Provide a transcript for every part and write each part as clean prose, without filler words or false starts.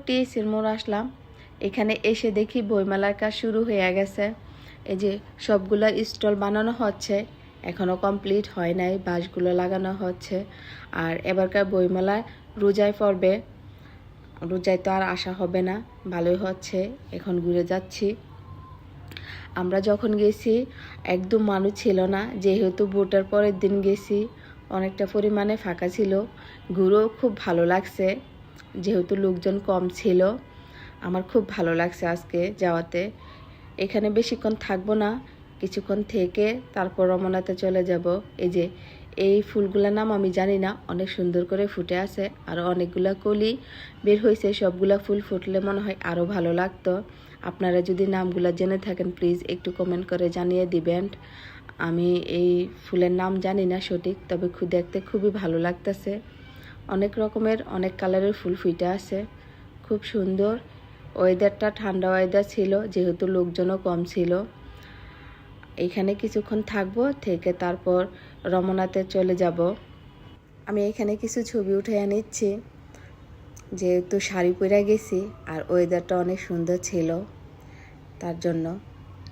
টিএসির মোড় আসলাম। এখানে এসে দেখি বইমেলার কাজ শুরু হয়ে গেছে। এই যে সবগুলা স্টল বানানো হচ্ছে, এখনো কমপ্লিট হয় নাই, বাঁশগুলো লাগানো হচ্ছে। আর এবারকার বইমেলায় রোজায় পড়বে, রোজায় তো আর আসা হবে না, ভালোই হচ্ছে। এখন ঘুরে যাচ্ছি। আমরা যখন গেছি একদম মানুষ ছিল না, যেহেতু ভোটের পরের দিন গেছি, অনেকটা পরিমাণে ফাঁকা ছিল। ঘুরেও খুব ভালো লাগছে, যেহেতু লোকজন কম ছিল। আমার খুব ভালো লাগছে আজকে যাওয়াতে। এখানে বেশিক্ষণ থাকবো না, কিছুক্ষণ থেকে তারপর রমনাতে চলে যাব। এই যে এই ফুলগুলোর নাম আমি জানি না, অনেক সুন্দর করে ফুটে আছে, আর অনেকগুলা কলি বের হয়েছে। সবগুলা ফুল ফুটলে মনে হয় আরও ভালো লাগতো। আপনারা যদি নামগুলো জেনে থাকেন প্লিজ একটু কমেন্ট করে জানিয়ে দিবেন। আমি এই ফুলের নাম জানি না সঠিক, তবে দেখতে খুবই ভালো লাগতেছে। অনেক রকমের অনেক কালারের ফুল ফুটে আছে, খুব সুন্দর। ওয়েদারটা ঠান্ডা ওয়েদার ছিল, যেহেতু লোকজনও কম ছিল। এইখানে কিছুক্ষণ থাকবো, থেকে তারপর রমনাতে চলে যাব। আমি এখানে কিছু ছবি উঠে নিচ্ছি, যেহেতু শাড়ি পরে গেছি আর ওয়েদারটা অনেক সুন্দর ছিল, তার জন্য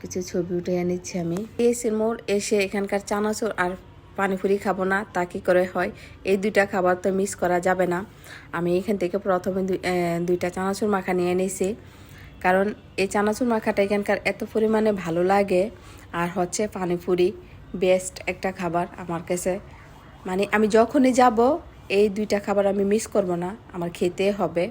কিছু ছবি উঠে নিচ্ছি আমি। টিএসির মোড় এসে এখানকার চানাচুর আর পানিপুরি খাবো না, তা কী করে হয়? এই দুইটা খাবার তো মিস করা যাবে না। আমি এখান থেকে প্রথমে দুইটা চানাচুর মাখা নিয়ে নিয়েছি, কারণ এই চানাচুর মাখাটা এখানকার এত পরিমাণে ভালো লাগে। আর হচ্ছে পানিপুরি বেস্ট একটা খাবার আমার কাছে। মানে আমি যখনই যাব এই দুইটা খাবার আমি মিস করব না, আমার খেতে হবে।